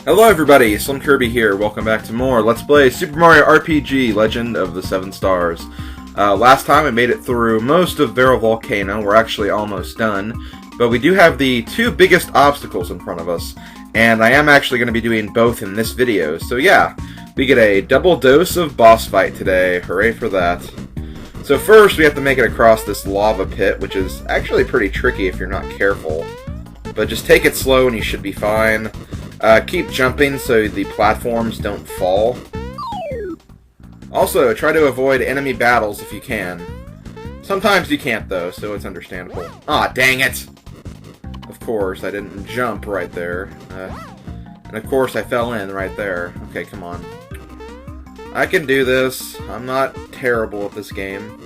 Hello everybody, Slimkirby here. Welcome back to more Let's Play Super Mario RPG Legend of the Seven Stars. Last time I made it through most of Volcano. We're actually almost done. But we do have the two biggest obstacles in front of us. And I am actually going to be doing both in this video. So yeah, we get a double dose of boss fight today. Hooray for that. So first we have to make it across this lava pit, which is actually pretty tricky if you're not careful. But just take it slow and you should be fine. Keep jumping so the platforms don't fall. Also, try to avoid enemy battles if you can. Sometimes you can't though, so it's understandable. Aw, dang it! Of course, I didn't jump right there. And of course I fell in right there. Okay, come on. I can do this. I'm not terrible at this game.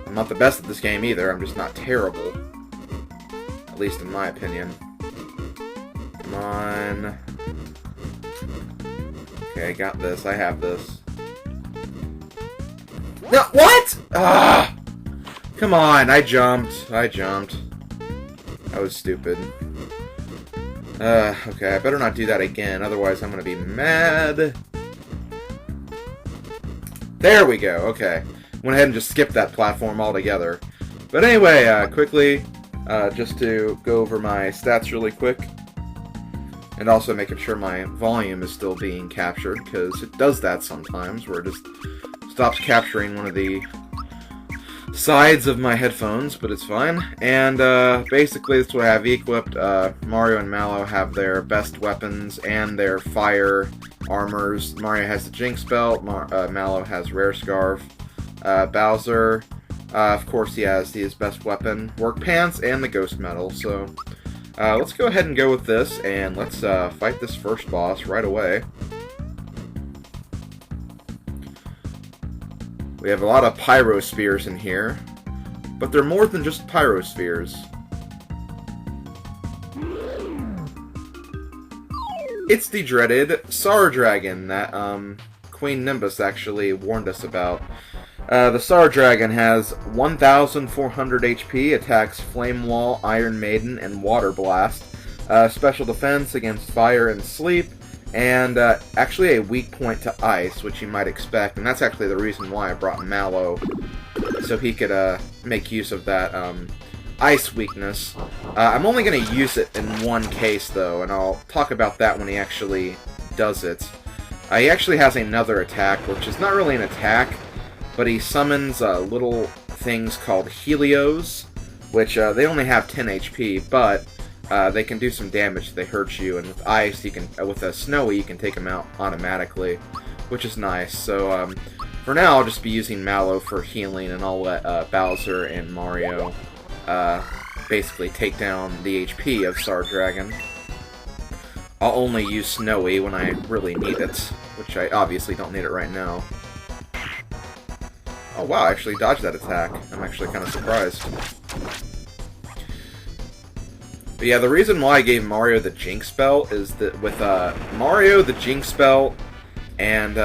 I'm not the best at this game either, I'm just not terrible. At least in my opinion. Come on. Okay, I got this. I have this. No, what? Ah! Come on, I jumped. I was stupid. Okay, I better not do that again, otherwise I'm gonna be mad. There we go, okay. Went ahead and just skipped that platform altogether. But anyway, quickly, just to go over my stats really quick. And also making sure my volume is still being captured, because it does that sometimes, where it just stops capturing one of the sides of my headphones, but it's fine. And basically that's what I have equipped. Mario and Mallow have their best weapons and their fire armors. Mario has the Jinx Belt, Mallow has Rare Scarf. Bowser, of course he has his best weapon, Work Pants, and the Ghost Medal, so... let's go ahead and go with this, and let's fight this first boss right away. We have a lot of Pyro Spheres in here, but they're more than just Pyro Spheres. It's the dreaded Sar Dragon that Queen Nimbus actually warned us about. The Czar Dragon has 1,400 HP, attacks Flame Wall, Iron Maiden, and Water Blast. Special defense against fire and sleep, and actually a weak point to ice, which you might expect. And that's actually the reason why I brought Mallow, so he could make use of that ice weakness. I'm only going to use it in one case, though, and I'll talk about that when he actually does it. He actually has another attack, which is not really an attack, but he summons little things called Helios, which they only have 10 HP, but they can do some damage if they hurt you. And with ice, you can, with a snowy, you can take them out automatically, which is nice. So for now, I'll just be using Mallow for healing, and I'll let Bowser and Mario basically take down the HP of Sar Dragon. I'll only use Snowy when I really need it, which I obviously don't need it right now. Oh wow, I actually dodged that attack. I'm actually kind of surprised. But yeah, the reason why I gave Mario the Jinx Belt is that with Mario, the Jinx Belt, and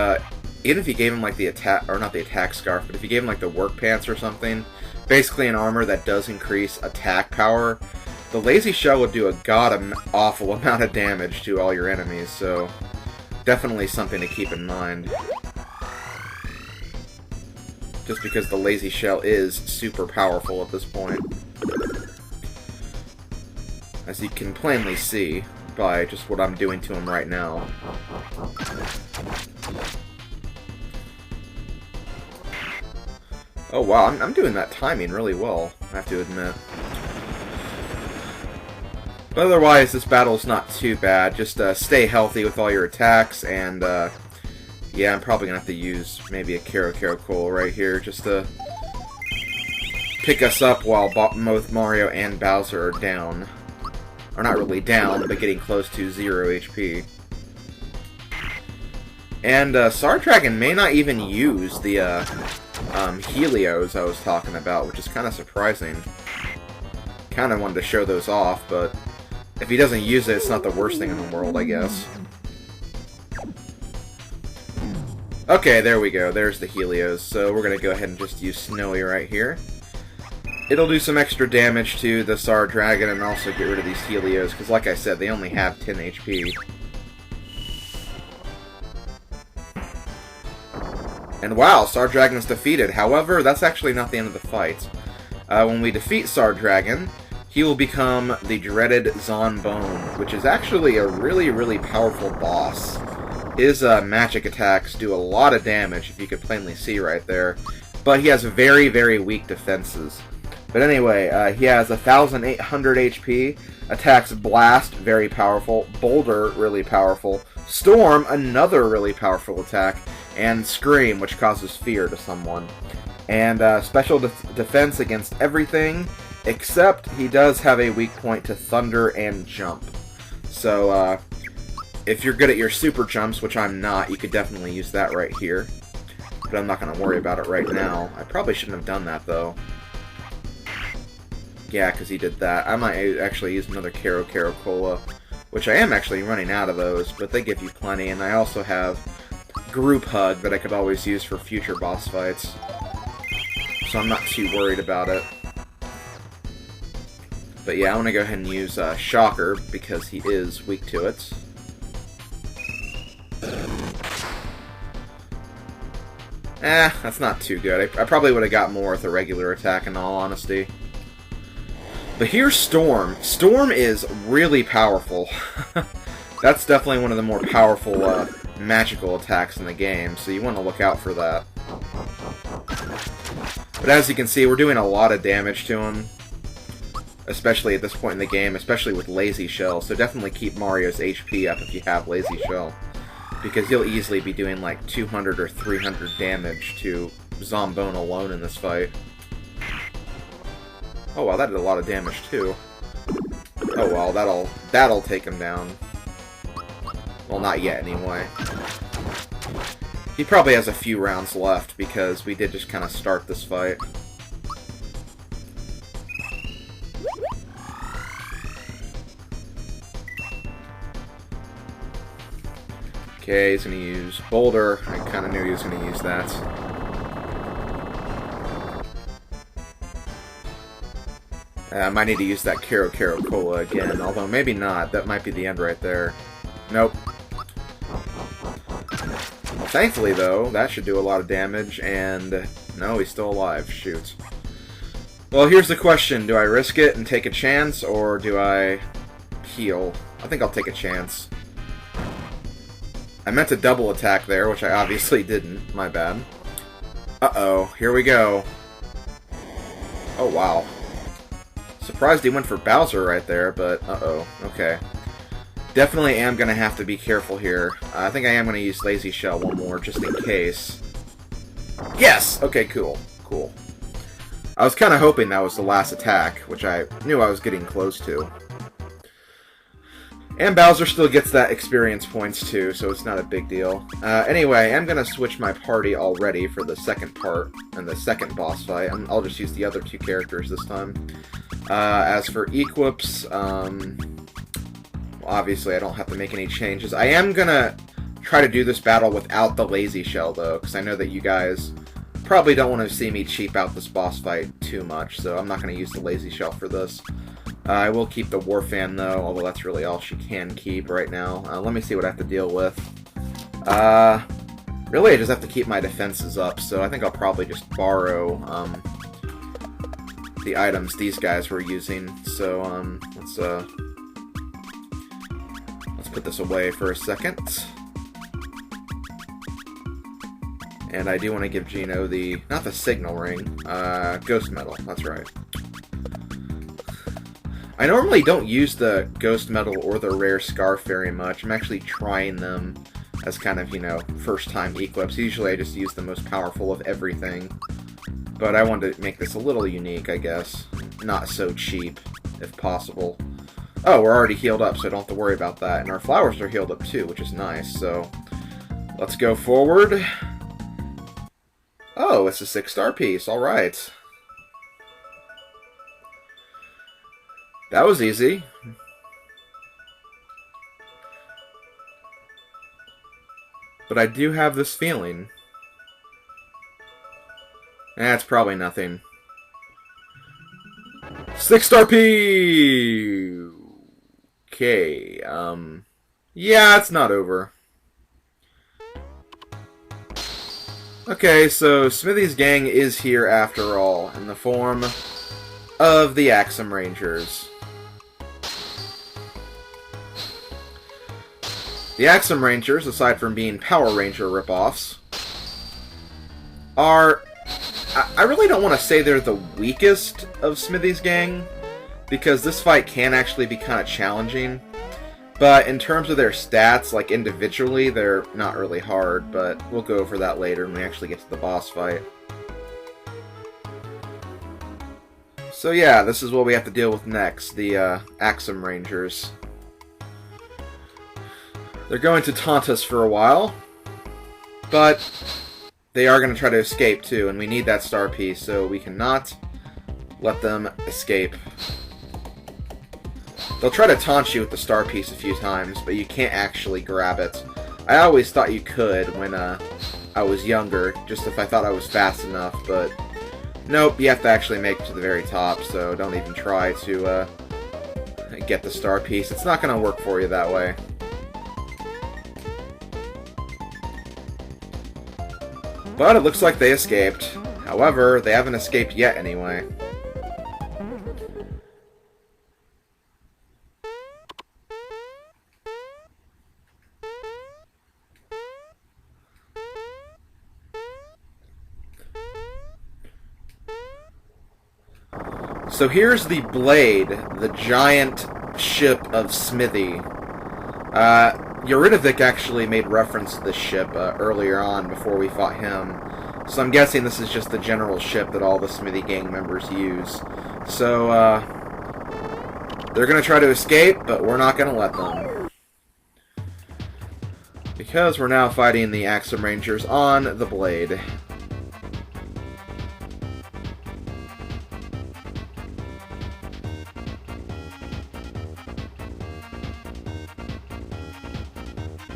even if you gave him like the attack, or not the attack scarf, but if you gave him like the Work Pants or something, basically an armor that does increase attack power, the Lazy Shell would do a god-awful amount of damage to all your enemies, so definitely something to keep in mind. Just because the Lazy Shell is super powerful at this point. As you can plainly see by just what I'm doing to him right now. Oh wow, I'm doing that timing really well, I have to admit. But otherwise, this battle's not too bad. Just stay healthy with all your attacks, and yeah, I'm probably going to have to use maybe a Kero Coal right here just to pick us up while both Mario and Bowser are down. Or not really down, but getting close to 0 HP. And Sar Dragon may not even use the Helios I was talking about, which is kind of surprising. Kind of wanted to show those off, but if he doesn't use it, it's not the worst thing in the world, I guess. Okay, there we go. There's the Helios. So we're going to go ahead and just use Snowy right here. It'll do some extra damage to the Czar Dragon and also get rid of these Helios, because like I said, they only have 10 HP. And wow, Sar Dragon is defeated. However, that's actually not the end of the fight. When we defeat Czar Dragon, he will become the dreaded Zon Bone, which is actually a really, really powerful boss. His magic attacks do a lot of damage, if you could plainly see right there. But he has very, very weak defenses. But anyway, he has 1,800 HP, attacks Blast, very powerful, Boulder, really powerful, Storm, another really powerful attack, and Scream, which causes fear to someone. And special defense against everything, except he does have a weak point to Thunder and Jump. So, if you're good at your super jumps, which I'm not, you could definitely use that right here. But I'm not going to worry about it right now. I probably shouldn't have done that, though. Yeah, because he did that. I might actually use another Caro Cola, which I am actually running out of those, but they give you plenty. And I also have Group Hug that I could always use for future boss fights. So I'm not too worried about it. But yeah, I want to go ahead and use Shocker, because he is weak to it. That's not too good. I probably would have got more with a regular attack, in all honesty. But here's Storm. Storm is really powerful. That's definitely one of the more powerful magical attacks in the game, so you want to look out for that. But as you can see, we're doing a lot of damage to him. Especially at this point in the game, especially with Lazy Shell. So definitely keep Mario's HP up if you have Lazy Shell. Because you'll easily be doing like 200 or 300 damage to Zon Bone alone in this fight. Oh wow, that did a lot of damage too. Oh well, that'll take him down. Well, not yet anyway. He probably has a few rounds left because we did just kind of start this fight. Okay, he's going to use Boulder. I kind of knew he was going to use that. I might need to use that Caro Cola again, although maybe not. That might be the end right there. Nope. Well, thankfully, though, that should do a lot of damage, and no, he's still alive. Shoot. Well, here's the question. Do I risk it and take a chance, or do I heal? I think I'll take a chance. I meant to double attack there, which I obviously didn't. My bad. Uh-oh. Here we go. Oh, wow. Surprised he went for Bowser right there, but uh-oh. Okay. Definitely am going to have to be careful here. I think I am going to use Lazy Shell one more, just in case. Yes! Okay, cool. Cool. I was kind of hoping that was the last attack, which I knew I was getting close to. And Bowser still gets that experience points too, so it's not a big deal. Anyway, I'm going to switch my party already for the second part, and the second boss fight. I'll just use the other two characters this time. As for equips, obviously I don't have to make any changes. I am going to try to do this battle without the Lazy Shell, though, because I know that you guys probably don't want to see me cheap out this boss fight too much, so I'm not going to use the Lazy Shell for this. I will keep the War Fan, though, although that's really all she can keep right now. Let me see what I have to deal with. Really, I just have to keep my defenses up, so I think I'll probably just borrow the items these guys were using. So, let's put this away for a second. And I do want to give Gino the, not the Signal Ring, Ghost Medal, that's right. I normally don't use the Ghost Medal or the Rare Scarf very much. I'm actually trying them as kind of, you know, first-time equips. Usually I just use the most powerful of everything. But I wanted to make this a little unique, I guess. Not so cheap, if possible. Oh, we're already healed up, so I don't have to worry about that. And our flowers are healed up too, which is nice. So, let's go forward. Oh, it's a 6-star piece. Alright. That was easy. But I do have this feeling. That's probably nothing. 6-star P! Okay, yeah, it's not over. Okay, so Smithy's gang is here after all, in the form of the Axom Rangers. The Axom Rangers, aside from being Power Ranger ripoffs, are... I really don't want to say they're the weakest of Smithy's gang, because this fight can actually be kind of challenging. But in terms of their stats, like individually, they're not really hard, but we'll go over that later when we actually get to the boss fight. So yeah, this is what we have to deal with next, the Axom Rangers. They're going to taunt us for a while, but they are going to try to escape too, and we need that star piece, so we cannot let them escape. They'll try to taunt you with the star piece a few times, but you can't actually grab it. I always thought you could when I was younger, just if I thought I was fast enough, but nope, you have to actually make it to the very top, so don't even try to get the star piece. It's not going to work for you that way. But it looks like they escaped. However, they haven't escaped yet anyway. So here's the Blade, the giant ship of Smithy. Eurydivic actually made reference to this ship earlier on before we fought him. So I'm guessing this is just the general ship that all the Smithy gang members use. So, they're going to try to escape, but we're not going to let them. Because we're now fighting the Axom Rangers on the Blade.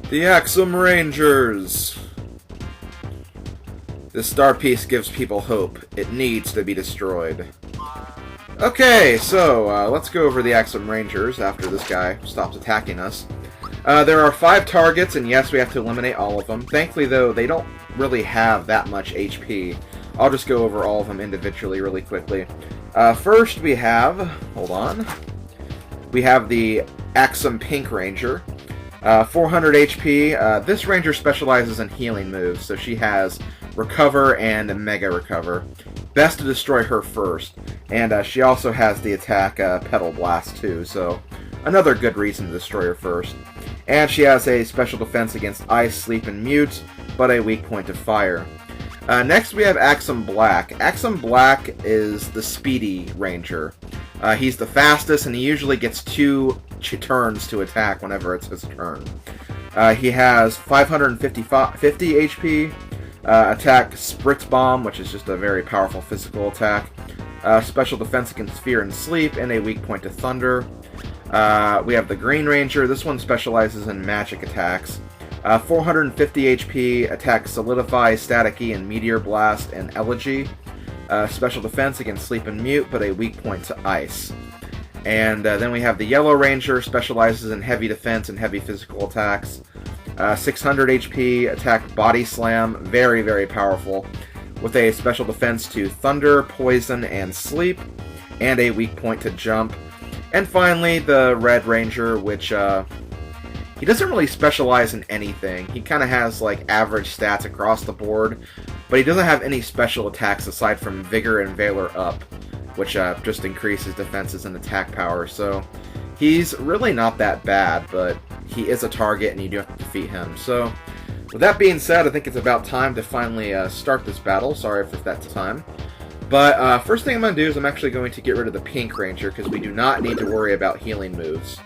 The Axom Rangers! This star piece gives people hope. It needs to be destroyed. Okay, so let's go over the Axom Rangers after this guy stops attacking us. There are 5 targets, and yes, we have to eliminate all of them. Thankfully, though, they don't really have that much HP. I'll just go over all of them individually really quickly. First, we have... hold on. We have the Axom Pink Ranger. 400 HP. This ranger specializes in healing moves, so she has Recover and Mega Recover. Best to destroy her first. And she also has the attack Petal Blast too, so another good reason to destroy her first. And she has a special defense against Ice, Sleep, and Mute, but a weak point to Fire. Next we have Axom Black. Axom Black is the speedy ranger. He's the fastest, and he usually gets 2 turns to attack whenever it's his turn. He has 550 HP, attack Spritz Bomb, which is just a very powerful physical attack, special defense against Fear and Sleep, and a weak point to Thunder. We have the Green Ranger. This one specializes in magic attacks. 450 HP, attack Solidify, Staticky, and Meteor Blast, and Elegy. Special defense against Sleep and Mute, but a weak point to Ice. And then we have the Yellow Ranger, specializes in heavy defense and heavy physical attacks. 600 HP, attack Body Slam, very, very powerful, with a special defense to Thunder, Poison, and Sleep, and a weak point to Jump. And finally, the Red Ranger, which, he doesn't really specialize in anything. He kind of has, like, average stats across the board, but he doesn't have any special attacks aside from Vigor and Valor Up, which just increases defenses and attack power, so he's really not that bad, but he is a target and you do have to defeat him. So, with that being said, I think it's about time to finally start this battle. Sorry for that time. But first thing I'm going to do is I'm actually going to get rid of the Pink Ranger, because we do not need to worry about healing moves.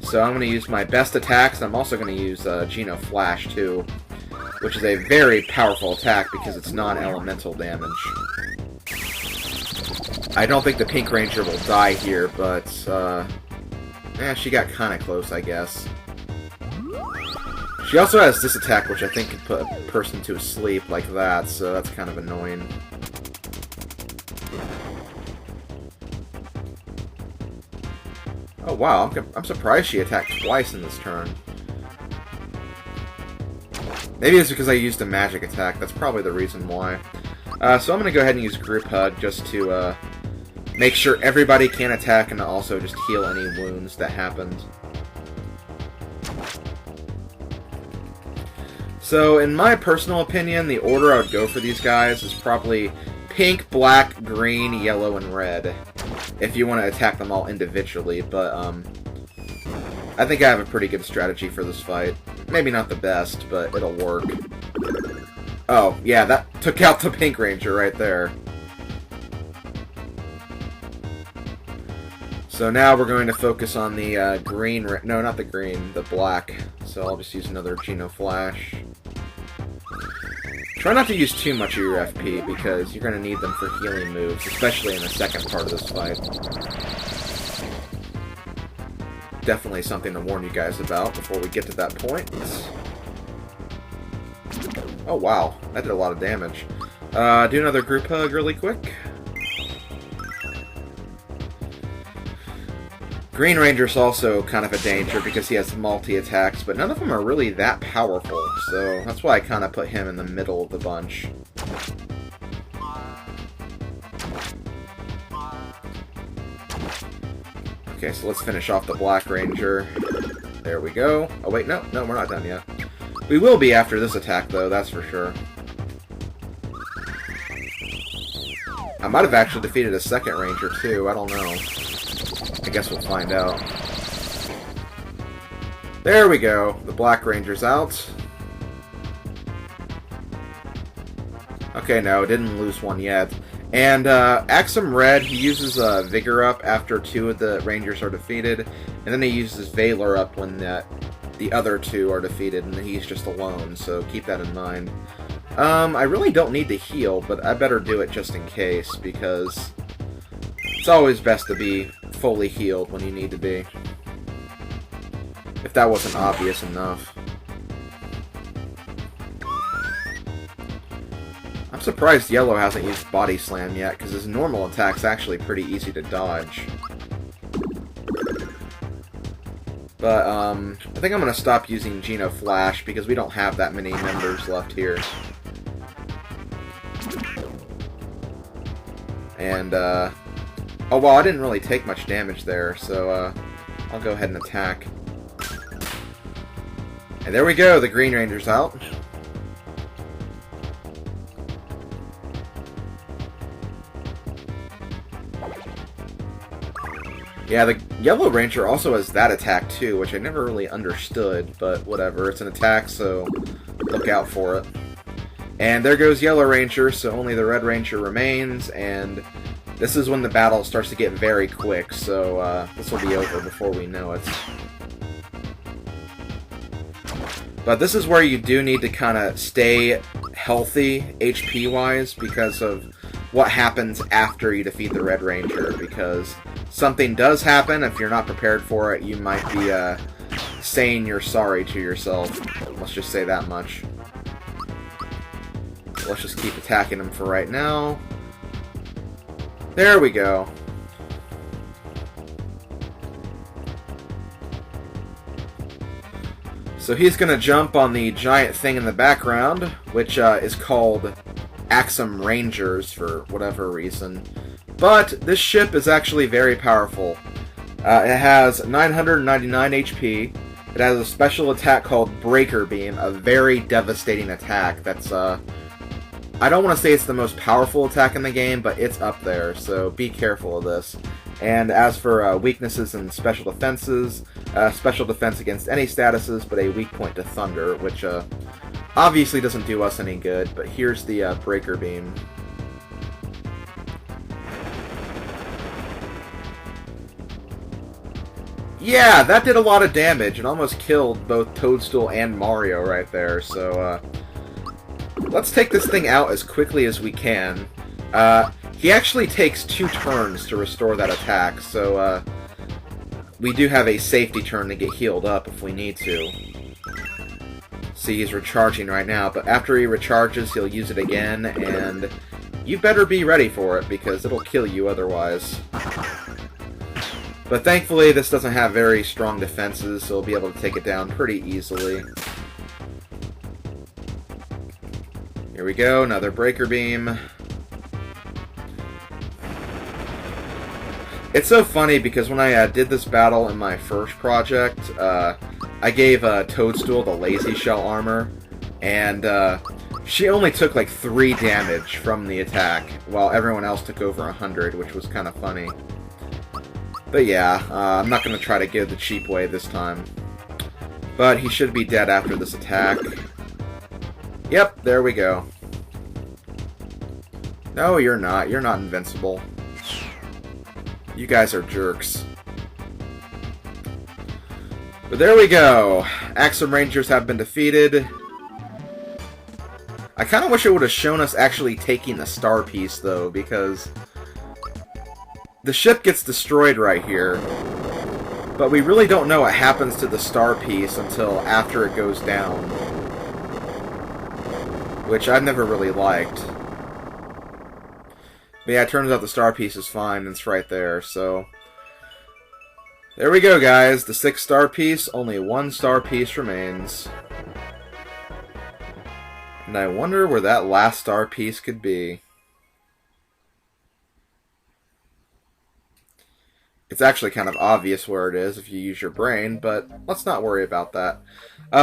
So I'm going to use my best attacks, and I'm also going to use Geno Flash too, which is a very powerful attack because it's non-elemental damage. I don't think the Pink Ranger will die here, but she got kind of close, I guess. She also has this attack, which I think could put a person to sleep like that, so that's kind of annoying. Oh wow, I'm surprised she attacked twice in this turn. Maybe it's because I used a magic attack. That's probably the reason why. So I'm going to go ahead and use Group Hug just to make sure everybody can attack and also just heal any wounds that happened. So, in my personal opinion, the order I would go for these guys is probably pink, black, green, yellow, and red. If you want to attack them all individually, but I think I have a pretty good strategy for this fight. Maybe not the best, but it'll work. Oh, yeah, that took out the Pink Ranger right there. So now we're going to focus on the green... No, not the green, the black. So I'll just use another Geno Flash. Try not to use too much of your FP, because you're going to need them for healing moves, especially in the second part of this fight. Definitely something to warn you guys about before we get to that point. Oh wow, that did a lot of damage. Do another Group Hug really quick. Green Ranger's also kind of a danger because he has multi-attacks, but none of them are really that powerful, so that's why I kind of put him in the middle of the bunch. Okay, so let's finish off the Black Ranger. There we go. Oh wait, no, we're not done yet. We will be after this attack, though, that's for sure. I might have actually defeated a second Ranger, too, I don't know. I guess we'll find out. There we go. The Black Ranger's out. Okay, no, didn't lose one yet. And Axom Red, he uses Vigor Up after two of the Rangers are defeated, and then he uses Valor Up when the other two are defeated, and he's just alone, so keep that in mind. I really don't need to heal, but I better do it just in case, because it's always best to be fully healed when you need to be. If that wasn't obvious enough. I'm surprised Yellow hasn't used Body Slam yet, because his normal attack's actually pretty easy to dodge. But, I think I'm going to stop using Geno Flash, because we don't have that many members left here. And, oh, well, I didn't really take much damage there, so, I'll go ahead and attack. And there we go, the Green Ranger's out. Yeah, the Yellow Ranger also has that attack too, which I never really understood, but whatever, it's an attack, so look out for it. And there goes Yellow Ranger, so only the Red Ranger remains, and this is when the battle starts to get very quick, so this will be over before we know it. But this is where you do need to kind of stay healthy, HP-wise, because of what happens after you defeat the Red Ranger, because something does happen. If you're not prepared for it, you might be saying you're sorry to yourself. Let's just say that much. Let's just keep attacking him for right now. There we go. So he's going to jump on the giant thing in the background, which is called Axom Rangers for whatever reason. But this ship is actually very powerful. It has 999 HP. It has a special attack called Breaker Beam, a very devastating attack that's, I don't want to say it's the most powerful attack in the game, but it's up there, so be careful of this. And as for weaknesses and special defenses, special defense against any statuses, but a weak point to Thunder, which obviously doesn't do us any good, but here's the Breaker Beam. Yeah, that did a lot of damage and almost killed both Toadstool and Mario right there, so let's take this thing out as quickly as we can. He actually takes 2 turns to restore that attack, so we do have a safety turn to get healed up if we need to. See, he's recharging right now, but after he recharges, he'll use it again, and you better be ready for it, because it'll kill you otherwise. But thankfully, this doesn't have very strong defenses, so we'll be able to take it down pretty easily. Here we go, another breaker beam. It's so funny because when I did this battle in my first project, I gave Toadstool the lazy shell armor, and she only took like 3 damage from the attack, while everyone else took over 100, which was kind of funny. But yeah, I'm not going to try to go the cheap way this time. But he should be dead after this attack. Yep, there we go. No, you're not. You're not invincible. You guys are jerks. But there we go. Axom Rangers have been defeated. I kind of wish it would have shown us actually taking the star piece, though, because the ship gets destroyed right here, but we really don't know what happens to the star piece until after it goes down, which I've never really liked. But yeah, it turns out the star piece is fine, and it's right there, so there we go, guys. The 6th star piece, only 1 star piece remains. And I wonder where that last star piece could be. It's actually kind of obvious where it is if you use your brain, but let's not worry about that.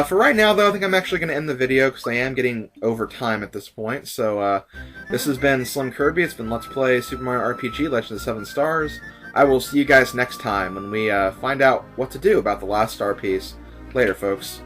For right now, though, I think I'm actually going to end the video because I am getting over time at this point. So, this has been Slimkirby. It's been Let's Play Super Mario RPG Legend of the 7 Stars. I will see you guys next time when we find out what to do about the last star piece. Later, folks.